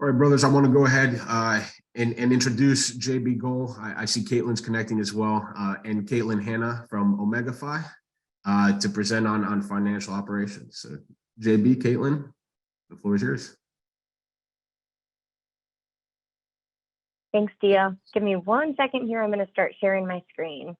All right, brothers, I want to go ahead and introduce JB Goal. I see Caitlin's connecting as well, and Caitlin Hanna from Omega Phi to present on financial operations. So JB, Caitlin, the floor is yours. Thanks, Dia. Give me 1 second here. I'm going to start sharing my screen.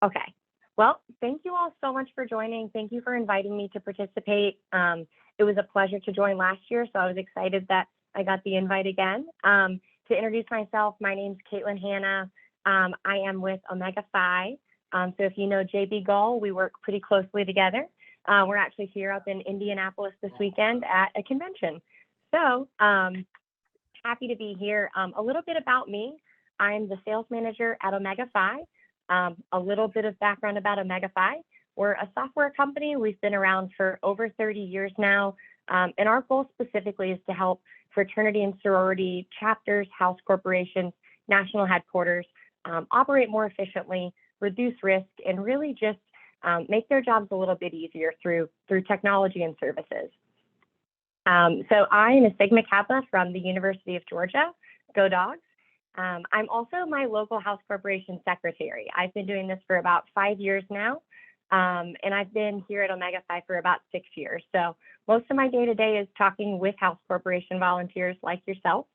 Okay. Well, thank you all so much for joining. Thank you for inviting me to participate. It was a pleasure to join last year, so I was excited that I got the invite again. To introduce myself, my name's Caitlin Hanna. I am with Omega Phi. So if you know JB Gull, we work pretty closely together. We're actually here up in Indianapolis this weekend at a convention. So happy to be here. A little bit about me. I'm the sales manager at Omega Phi. A little bit of background about Omega Phi. We're a software company. We've been around for over 30 years now. And our goal specifically is to help fraternity and sorority chapters, house corporations, national headquarters operate more efficiently, reduce risk, and really just make their jobs a little bit easier through technology and services. So I am a Sigma Kappa from the University of Georgia. Go Dogs. I'm also my local house corporation secretary. I've been doing this for about 5 years now, and I've been here at Omega Phi for about 6 years. So most of my day-to-day is talking with house corporation volunteers like yourself.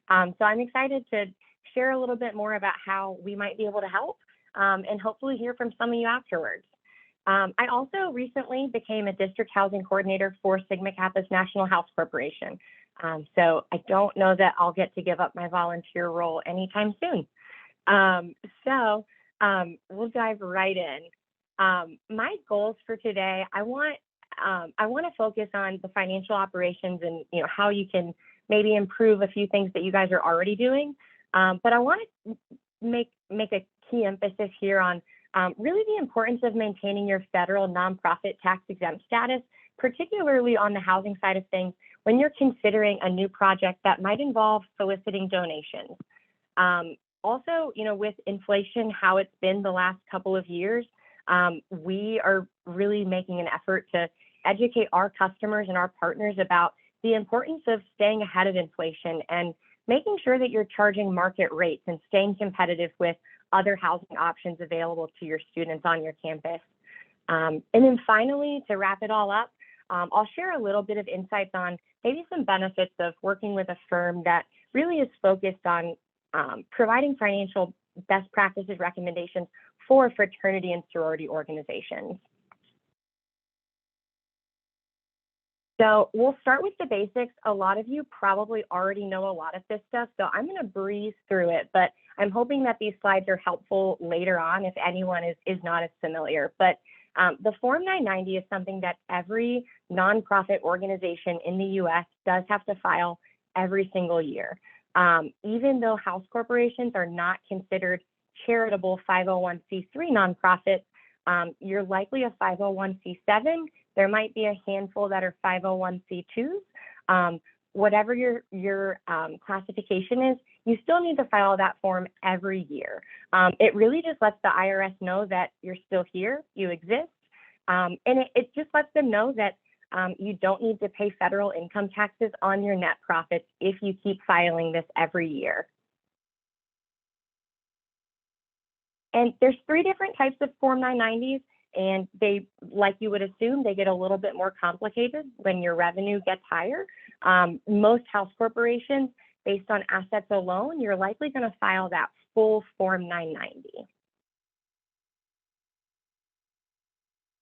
So I'm excited to share a little bit more about how we might be able to help and hopefully hear from some of you afterwards. I also recently became a district housing coordinator for Sigma Kappa's National House Corporation. So I don't know that I'll get to give up my volunteer role anytime soon. We'll dive right in. My goals for today, I want to focus on the financial operations and how you can maybe improve a few things that you guys are already doing. But I want to make a key emphasis here on really the importance of maintaining your federal nonprofit tax exempt status, particularly on the housing side of things, when you're considering a new project that might involve soliciting donations. Also, with inflation, how it's been the last couple of years, we are really making an effort to educate our customers and our partners about the importance of staying ahead of inflation and making sure that you're charging market rates and staying competitive with other housing options available to your students on your campus. And then finally, to wrap it all up, I'll share a little bit of insights on maybe some benefits of working with a firm that really is focused on providing financial best practices recommendations for fraternity and sorority organizations. So we'll start with the basics. A lot of you probably already know a lot of this stuff, so I'm going to breeze through it, but I'm hoping that these slides are helpful later on if anyone is not as familiar. But the Form 990 is something that every nonprofit organization in the US does have to file every single year. Even though house corporations are not considered charitable 501c3 nonprofits, you're likely a 501c7. There might be a handful that are 501c2s. Whatever your classification is, you still need to file that form every year. It really just lets the IRS know that you're still here, you exist, and it just lets them know that you don't need to pay federal income taxes on your net profits if you keep filing this every year. And there's 3 different types of Form 990s, and they, like you would assume, they get a little bit more complicated when your revenue gets higher. Most house corporations, based on assets alone, you're likely going to file that full Form 990.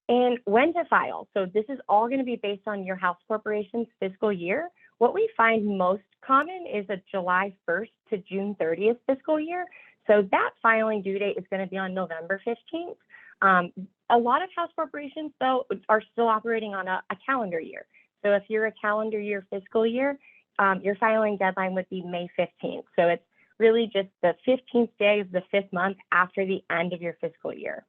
And when to file. So this is all going to be based on your house corporation's fiscal year. What we find most common is a July 1st to June 30th fiscal year. So that filing due date is going to be on November 15th. A lot of house corporations, though, are still operating on a calendar year. So if you're a calendar year fiscal year, your filing deadline would be May 15th. So it's really just the 15th day of the 5th month after the end of your fiscal year.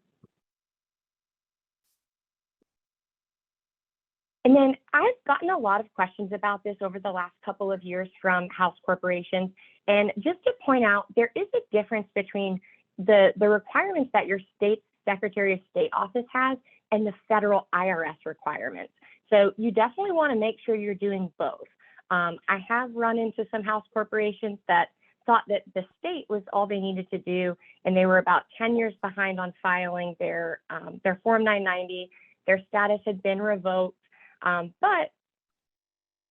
And then I've gotten a lot of questions about this over the last couple of years from house corporations. And just to point out, there is a difference between the requirements that your state Secretary of State office has and the federal IRS requirements. So you definitely want to make sure you're doing both. I have run into some house corporations that thought that the state was all they needed to do, and they were about 10 years behind on filing their Form 990. Their status had been revoked, but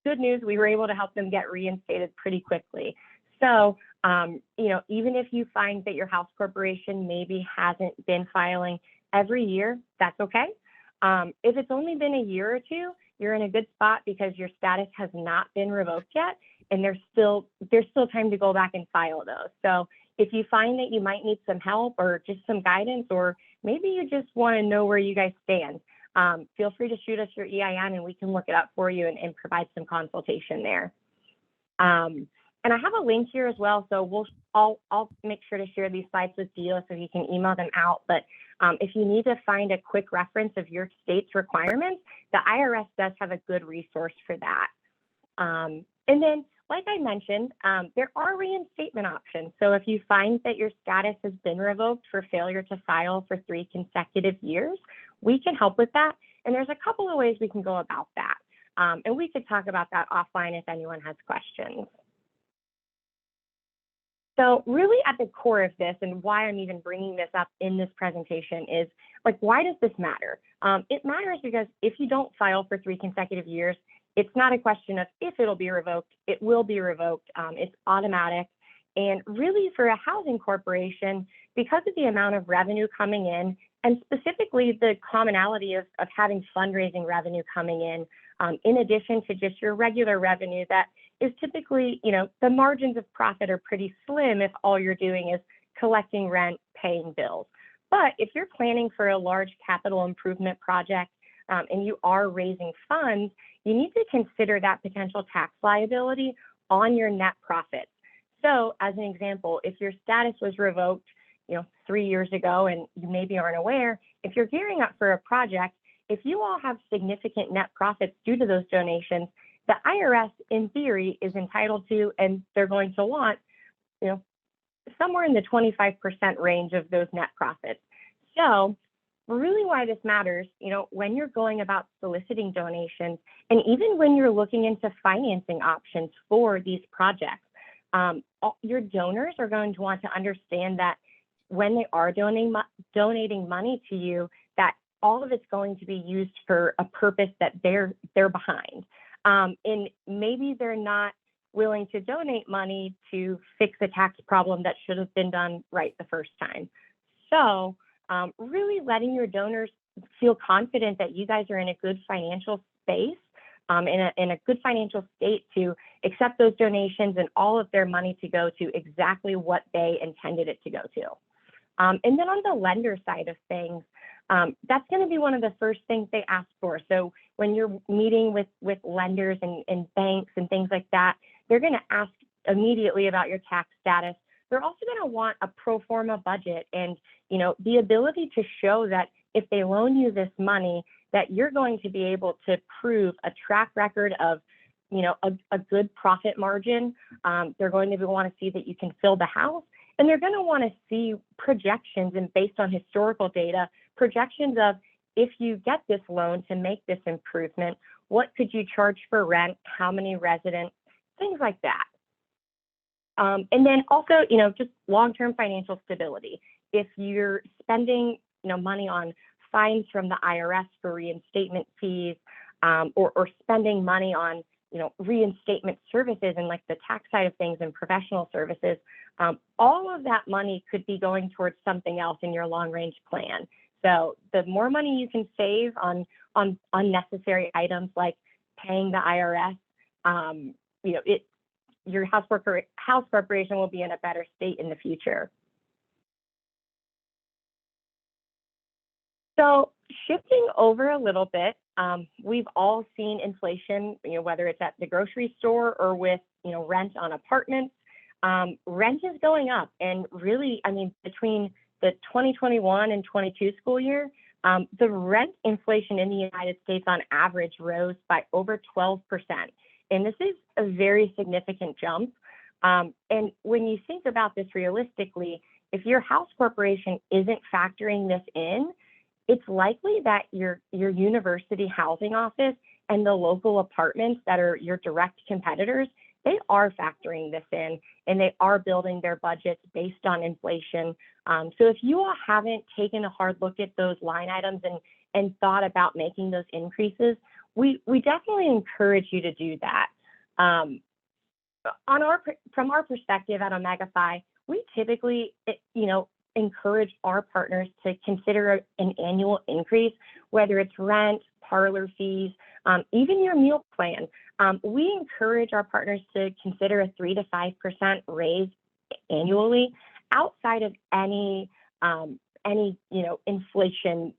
good news, we were able to help them get reinstated pretty quickly. So, even if you find that your house corporation maybe hasn't been filing every year, that's okay. If it's only been a year or two, you're in a good spot because your status has not been revoked yet, and there's still time to go back and file those. So if you find that you might need some help or just some guidance, or maybe you just want to know where you guys stand, feel free to shoot us your EIN and we can look it up for you and provide some consultation there. And I have a link here as well, so I'll make sure to share these slides with you so you can email them out. But if you need to find a quick reference of your state's requirements, the IRS does have a good resource for that. And then, like I mentioned, there are reinstatement options. So if you find that your status has been revoked for failure to file for 3 consecutive years, we can help with that. And there's a couple of ways we can go about that. And we could talk about that offline if anyone has questions. So really at the core of this, and why I'm even bringing this up in this presentation, is like, why does this matter? It matters because if you don't file for 3 consecutive years, it's not a question of if it'll be revoked, it will be revoked. It's automatic. And really for a housing corporation, because of the amount of revenue coming in, and specifically the commonality of having fundraising revenue coming in addition to just your regular revenue that is typically, the margins of profit are pretty slim if all you're doing is collecting rent, paying bills. But if you're planning for a large capital improvement project and you are raising funds, you need to consider that potential tax liability on your net profits. So as an example, if your status was revoked, 3 years ago, and you maybe aren't aware, if you're gearing up for a project, if you all have significant net profits due to those donations, the IRS, in theory, is entitled to, and they're going to want, somewhere in the 25% range of those net profits. So really why this matters, when you're going about soliciting donations, and even when you're looking into financing options for these projects, your donors are going to want to understand that when they are donating money to you, that all of it's going to be used for a purpose that they're behind. And maybe they're not willing to donate money to fix a tax problem that should have been done right the first time. So really letting your donors feel confident that you guys are in a good financial space, in a good financial state to accept those donations and all of their money to go to exactly what they intended it to go to. And then on the lender side of things, that's going to be one of the first things they ask for. So when you're meeting with lenders and banks and things like that, they're going to ask immediately about your tax status. They're also going to want a pro forma budget and, the ability to show that if they loan you this money, that you're going to be able to prove a track record of, a good profit margin. They're going to want to see that you can fill the house. And they're going to want to see projections, and based on historical data, projections of if you get this loan to make this improvement, what could you charge for rent, how many residents, things like that. And then also, just long-term financial stability. If you're spending, money on fines from the IRS for reinstatement fees, or spending money on, reinstatement services and like the tax side of things and professional services, all of that money could be going towards something else in your long-range plan. So the more money you can save on unnecessary items like paying the IRS, your house corporation will be in a better state in the future. So shifting over a little bit, we've all seen inflation, whether it's at the grocery store or with, rent on apartments. Rent is going up, and really, between the 2021 and 22 school year, the rent inflation in the United States on average rose by over 12%. And this is a very significant jump. And when you think about this realistically, if your house corporation isn't factoring this in, it's likely that your university housing office and the local apartments that are your direct competitors, they are factoring this in and they are building their budgets based on inflation. So if you all haven't taken a hard look at those line items and thought about making those increases, we definitely encourage you to do that. From our perspective at Omega Phi, we typically, encourage our partners to consider an annual increase, whether it's rent, parlor fees, even your meal plan. We encourage our partners to consider a 3 to 5% raise annually, outside of any inflation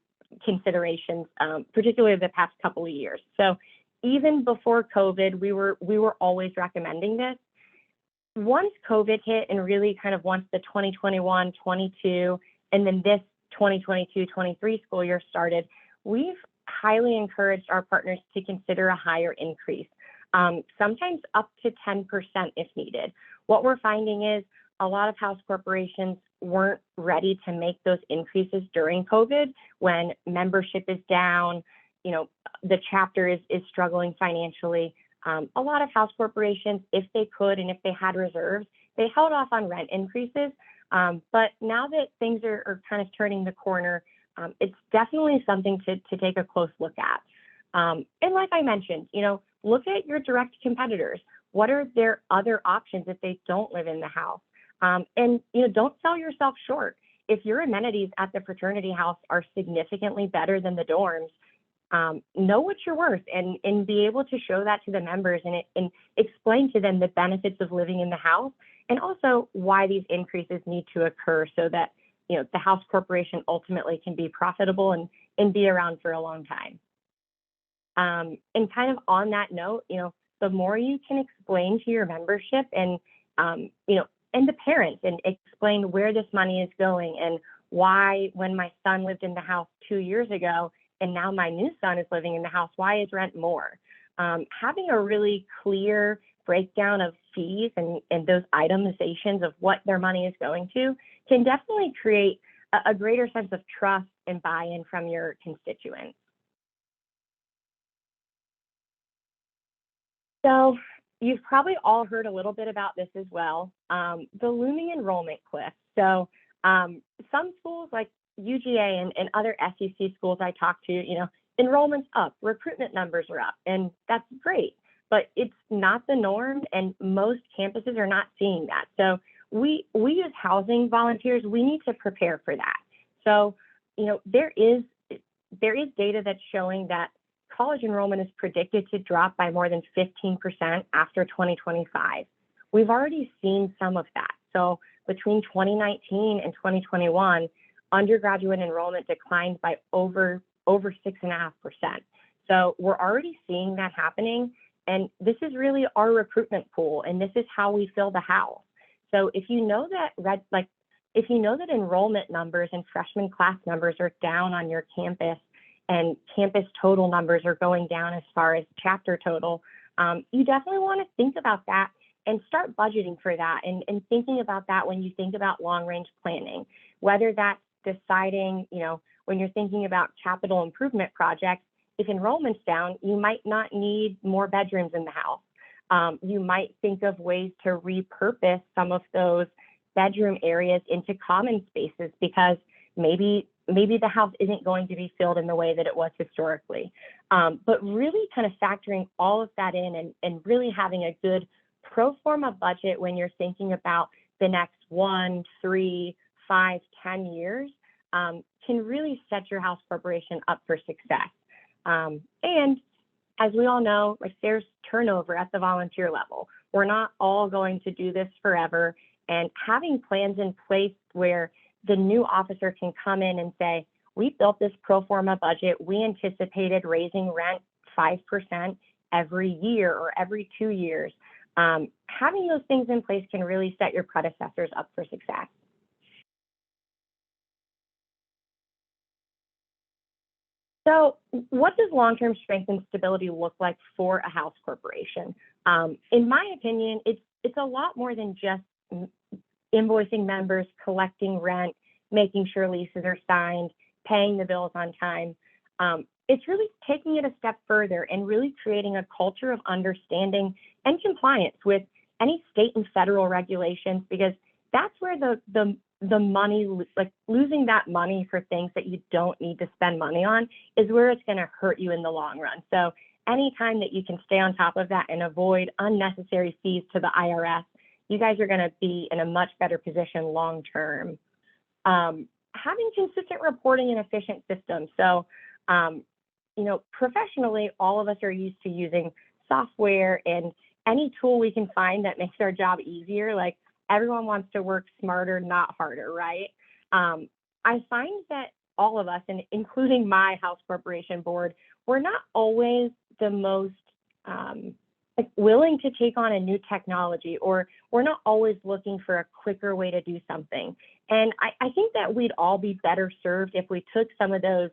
considerations, particularly the past couple of years. So even before COVID, we were always recommending this. Once COVID hit and really kind of once the 2021, 22, and then this 2022, 23 school year started, we've highly encouraged our partners to consider a higher increase, sometimes up to 10% if needed. What we're finding is a lot of house corporations weren't ready to make those increases during COVID when membership is down, the chapter is struggling financially. A lot of house corporations, if they could and if they had reserves, they held off on rent increases. But now that things are kind of turning the corner, it's definitely something to take a close look at. And like I mentioned, look at your direct competitors. What are their other options if they don't live in the house? And don't sell yourself short. If your amenities at the fraternity house are significantly better than the dorms, know what you're worth and be able to show that to the members and explain to them the benefits of living in the house and also why these increases need to occur so that the house corporation ultimately can be profitable and be around for a long time. And kind of on that note, the more you can explain to your membership and the parents and explain where this money is going and why when my son lived in the house 2 years ago and now my new son is living in the house, why is rent more? Having a really clear breakdown of fees and those itemizations of what their money is going to can definitely create a greater sense of trust and buy-in from your constituents. So you've probably all heard a little bit about this as well, the looming enrollment cliff. So some schools like UGA and other SEC schools I talk to, enrollment's up, recruitment numbers are up, and that's great, but it's not the norm, and most campuses are not seeing that. So we as housing volunteers, we need to prepare for that. So, there is data that's showing that college enrollment is predicted to drop by more than 15% after 2025. We've already seen some of that. So between 2019 and 2021, undergraduate enrollment declined by over 6.5%. So we're already seeing that happening. And this is really our recruitment pool, and this is how we fill the house. So if you know that enrollment numbers and freshman class numbers are down on your campus, and campus total numbers are going down as far as chapter total, you definitely want to think about that and start budgeting for that and thinking about that when you think about long-range planning, whether that's deciding, when you're thinking about capital improvement projects, if enrollment's down, you might not need more bedrooms in the house. You might think of ways to repurpose some of those bedroom areas into common spaces because maybe the house isn't going to be filled in the way that it was historically. But really kind of factoring all of that in and really having a good pro forma budget when you're thinking about the next 1, 3, 5, 10 years can really set your house corporation up for success. And as we all know, there's turnover at the volunteer level. We're not all going to do this forever. And having plans in place where the new officer can come in and say, we built this pro forma budget. We anticipated raising rent 5% every year or every 2 years. Having those things in place can really set your predecessors up for success. So what does long-term strength and stability look like for a house corporation? In my opinion, it's a lot more than just invoicing members, collecting rent, making sure leases are signed, paying the bills on time. It's really taking it a step further and really creating a culture of understanding and compliance with any state and federal regulations, because that's where the money, like losing that money for things that you don't need to spend money on, is where it's going to hurt you in the long run. So anytime that you can stay on top of that and avoid unnecessary fees to the IRS, you guys are going to be in a much better position long term. Having consistent reporting and efficient systems. So, professionally, all of us are used to using software and any tool we can find that makes our job easier. Like, everyone wants to work smarter, not harder, right? I find that all of us, and including my house corporation board, we're not always the most willing to take on a new technology, or we're not always looking for a quicker way to do something. And I think that we'd all be better served if we took some of those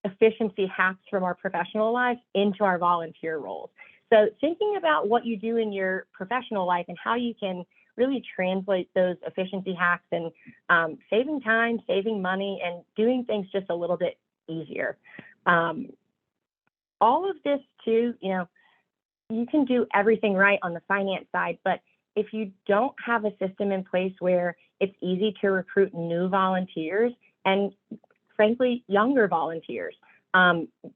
efficiency hacks from our professional lives into our volunteer roles. So thinking about what you do in your professional life and how you can really translate those efficiency hacks and saving time, saving money, and doing things just a little bit easier. All of this too, you can do everything right on the finance side, but if you don't have a system in place where it's easy to recruit new volunteers and frankly, younger volunteers,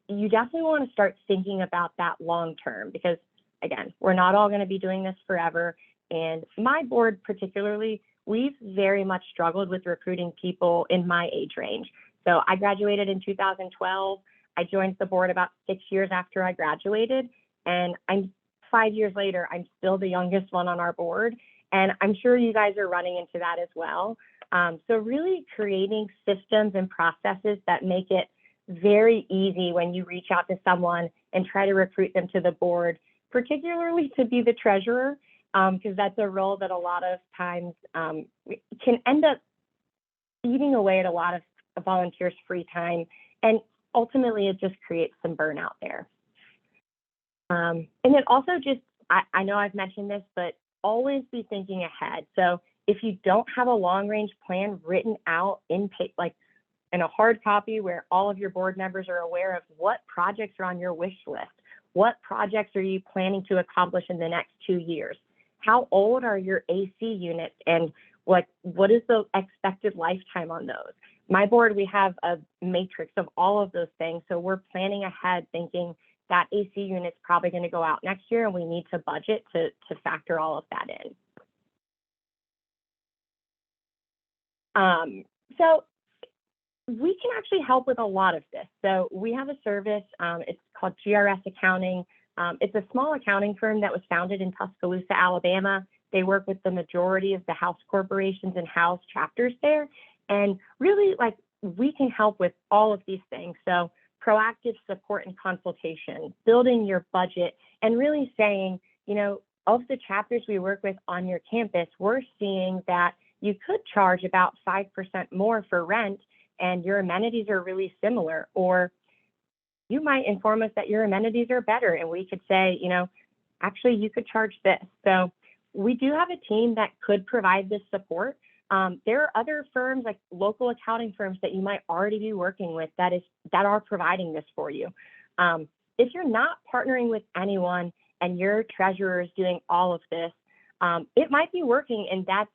you definitely want to start thinking about that long term, because again, we're not all going to be doing this forever. And my board particularly, we've very much struggled with recruiting people in my age range. So I graduated in 2012. I joined the board about 6 years after I graduated, and 5 years later, I'm still the youngest one on our board. And I'm sure you guys are running into that as well. So really creating systems and processes that make it very easy when you reach out to someone and try to recruit them to the board, particularly to be the treasurer, because that's a role that a lot of times can end up eating away at a lot of volunteers' free time. And ultimately, it just creates some burnout there. And then also just, I know I've mentioned this, but always be thinking ahead. So if you don't have a long-range plan written out in a hard copy where all of your board members are aware of what projects are on your wish list, what projects are you planning to accomplish in the next 2 years, how old are your AC units, and what is the expected lifetime on those? My board, we have a matrix of all of those things, so we're planning ahead thinking that AC unit's probably going to go out next year, and we need to budget to factor all of that in. So we can actually help with a lot of this. So we have a service, it's called GRS Accounting. It's a small accounting firm that was founded in Tuscaloosa, Alabama. They work with the majority of the house corporations and house chapters there. And really, we can help with all of these things. So proactive support and consultation, building your budget, and really saying, of the chapters we work with on your campus, we're seeing that you could charge about 5% more for rent and your amenities are really similar, or you might inform us that your amenities are better and we could say, actually you could charge this. So we do have a team that could provide this support. There are other firms, like local accounting firms, that you might already be working with that are providing this for you. If you're not partnering with anyone and your treasurer is doing all of this, it might be working, and that's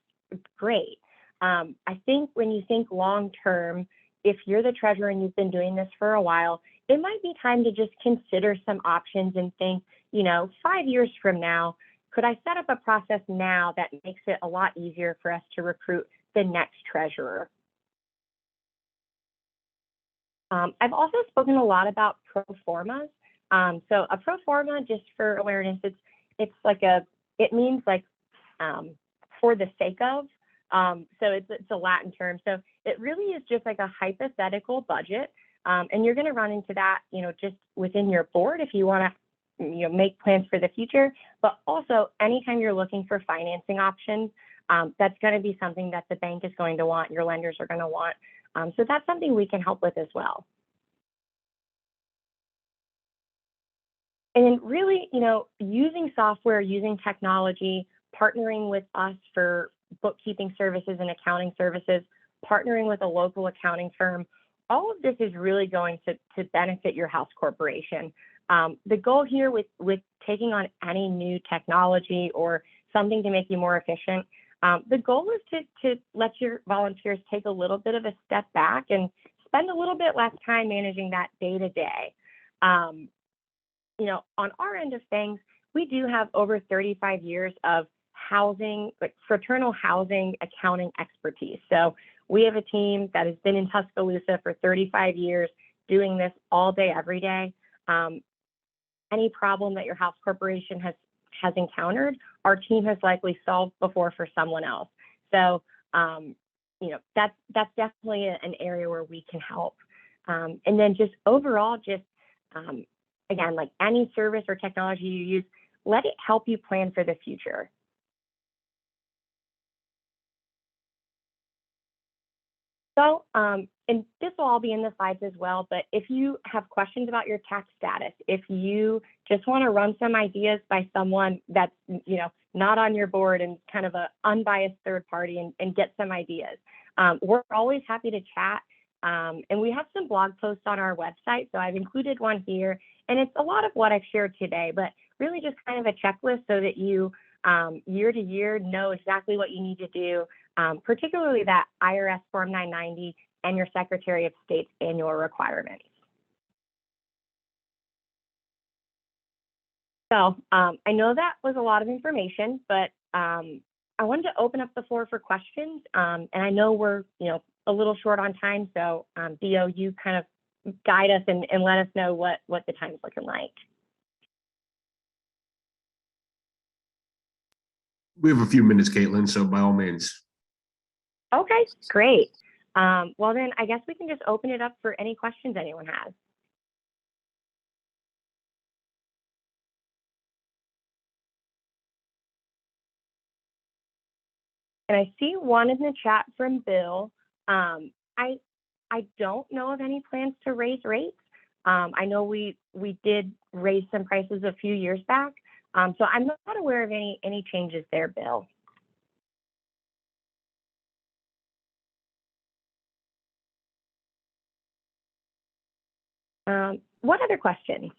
great. I think when you think long term, if you're the treasurer and you've been doing this for a while, it might be time to just consider some options and think, 5 years from now, could I set up a process now that makes it a lot easier for us to recruit the next treasurer? I've also spoken a lot about pro formas. So a pro forma, just for awareness, it means for the sake of. So it's a Latin term. So it really is just like a hypothetical budget. And you're going to run into that, just within your board if you want to, make plans for the future. But also, anytime you're looking for financing options, that's going to be something that the bank is going to want, your lenders are going to want. So that's something we can help with as well. And really, using software, using technology, partnering with us for bookkeeping services and accounting services, partnering with a local accounting firm, all of this is really going to benefit your house corporation. The goal here with taking on any new technology or something to make you more efficient, the goal is to let your volunteers take a little bit of a step back and spend a little bit less time managing that day to day. You know, on our end of things, we do have over 35 years of housing, like fraternal housing accounting expertise. So we have a team that has been in Tuscaloosa for 35 years doing this all day, every day. Any problem that your house corporation has encountered, our team has likely solved before for someone else. So, you know, that's definitely an area where we can help. And then just overall, again, like any service or technology you use, let it help you plan for the future. So, and this will all be in the slides as well, but if you have questions about your tax status, if you just want to run some ideas by someone that's, you know, not on your board and kind of an unbiased third party and get some ideas, we're always happy to chat. And we have some blog posts on our website, so I've included one here, and it's a lot of what I've shared today, but really just kind of a checklist so that you year to year know exactly what you need to do, particularly that IRS Form 990 and your Secretary of State's annual requirements. So I know that was a lot of information, but I wanted to open up the floor for questions. And I know we're, you know, a little short on time, so Bo, you kind of guide us and let us know what the time's looking like. We have a few minutes, Caitlin, so by all means. Okay, great. Well, then I guess we can just open it up for any questions anyone has. And I see one in the chat from Bill. I don't know of any plans to raise rates. I know we did raise some prices a few years back. So I'm not aware of any changes there, Bill. What other questions?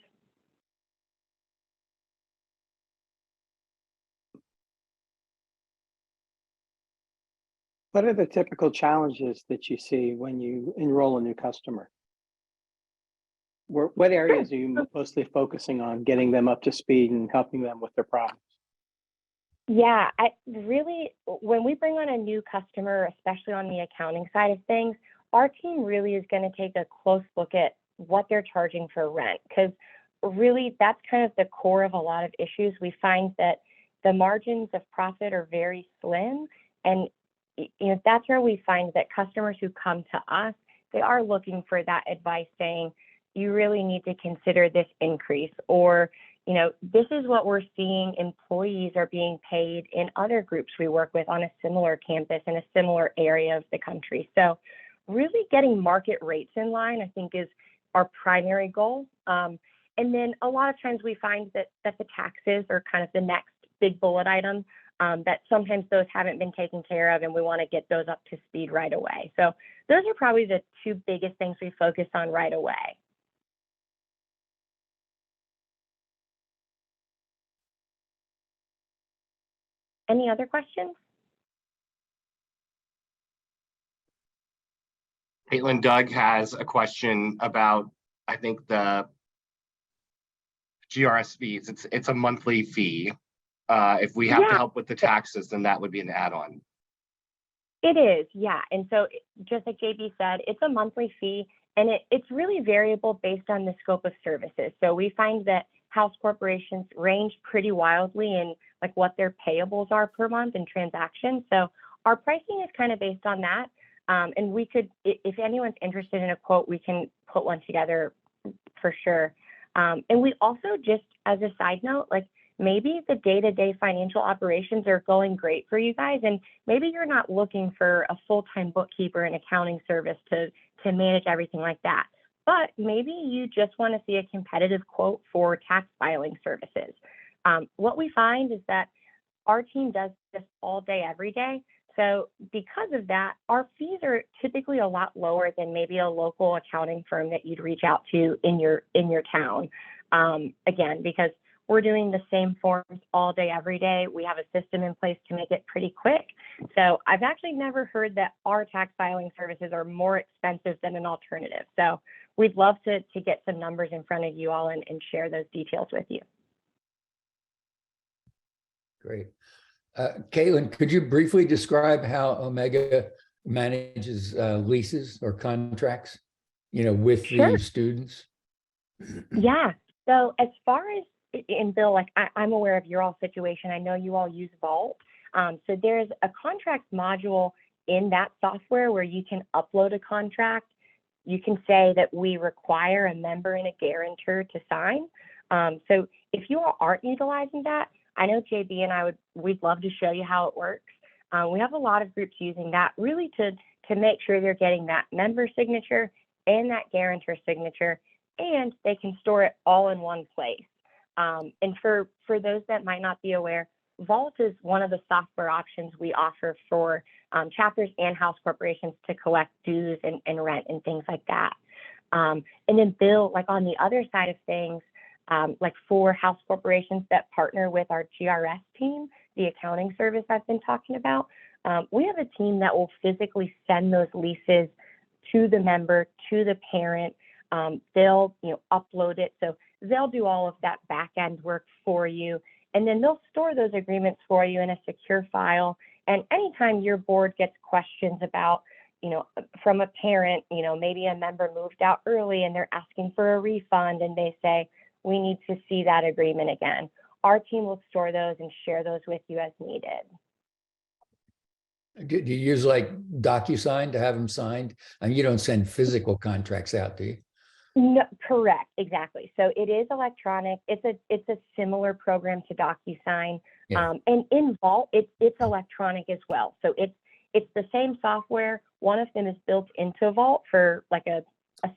What are the typical challenges that you see when you enroll a new customer? What areas are you mostly focusing on, getting them up to speed and helping them with their problems? Yeah, when we bring on a new customer, especially on the accounting side of things, our team really is going to take a close look at what they're charging for rent, because really that's kind of the core of a lot of issues. We find that the margins of profit are very slim, and you know, that's where we find that customers who come to us, they are looking for that advice saying, you really need to consider this increase, or, you know, this is what we're seeing employees are being paid in other groups we work with on a similar campus in a similar area of the country. So really getting market rates in line, I think, is our primary goal. And then a lot of times we find that the taxes are kind of the next big bullet item, that sometimes those haven't been taken care of and we want to get those up to speed right away. So those are probably the two biggest things we focus on right away. Any other questions? Caitlin, Doug has a question about, I think, the GRS fees. It's a monthly fee. If we have to help with the taxes, then that would be an add-on. It is, yeah. And so just like JB said, it's a monthly fee, and it's really variable based on the scope of services. So we find that house corporations range pretty wildly in like what their payables are per month in transactions. So our pricing is kind of based on that. And we could, if anyone's interested in a quote, we can put one together for sure. And we also, just as a side note, like maybe the day-to-day financial operations are going great for you guys, and maybe you're not looking for a full-time bookkeeper and accounting service to manage everything like that. But maybe you just want to see a competitive quote for tax filing services. What we find is that our team does this all day, every day. So because of that, our fees are typically a lot lower than maybe a local accounting firm that you'd reach out to in your town. Again, because we're doing the same forms all day, every day. We have a system in place to make it pretty quick. So I've actually never heard that our tax filing services are more expensive than an alternative. So we'd love to get some numbers in front of you all and share those details with you. Great. Caitlin, could you briefly describe how Omega manages leases or contracts, with Sure. the students? Yeah. So as far as in Bill, like I'm aware of your all situation. I know you all use Vault. So there's a contract module in that software where you can upload a contract. You can say that we require a member and a guarantor to sign. So if you all aren't utilizing that, I know JB and we'd love to show you how it works. We have a lot of groups using that really to make sure they're getting that member signature and that guarantor signature, and they can store it all in one place. And for those that might not be aware, Vault is one of the software options we offer for chapters and house corporations to collect dues and rent and things like that. And then Bill, like on the other side of things, like for house corporations that partner with our GRS team, the accounting service I've been talking about, we have a team that will physically send those leases to the member, to the parent. They'll upload it. So they'll do all of that back end work for you. And then they'll store those agreements for you in a secure file. And anytime your board gets questions about, from a parent, maybe a member moved out early and they're asking for a refund and they say, we need to see that agreement again, our team will store those and share those with you as needed. Do you use like DocuSign to have them signed? And you don't send physical contracts out, do you? No, correct, exactly. So it is electronic. It's a similar program to DocuSign, Yeah. And in Vault, it's electronic as well. So it's the same software. One of them is built into Vault for like a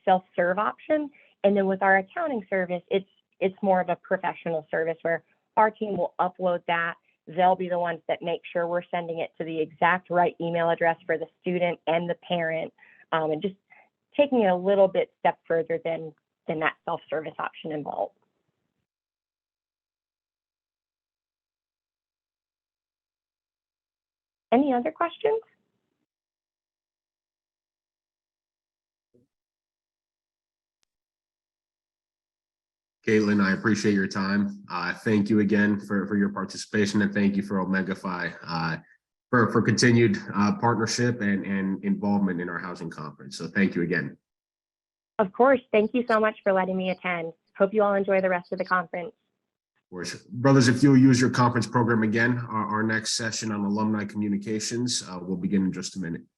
self-serve option, and then with our accounting service, it's more of a professional service where our team will upload that. They'll be the ones that make sure we're sending it to the exact right email address for the student and the parent, and just taking it a little bit step further than that self-service option in Vault. Any other questions? Caitlin, I appreciate your time. Thank you again for your participation, and thank you for Omega Phi for continued partnership and involvement in our housing conference. So thank you again. Of course. Thank you so much for letting me attend. Hope you all enjoy the rest of the conference. Of course. Brothers, if you'll use your conference program again, our next session on alumni communications will begin in just a minute.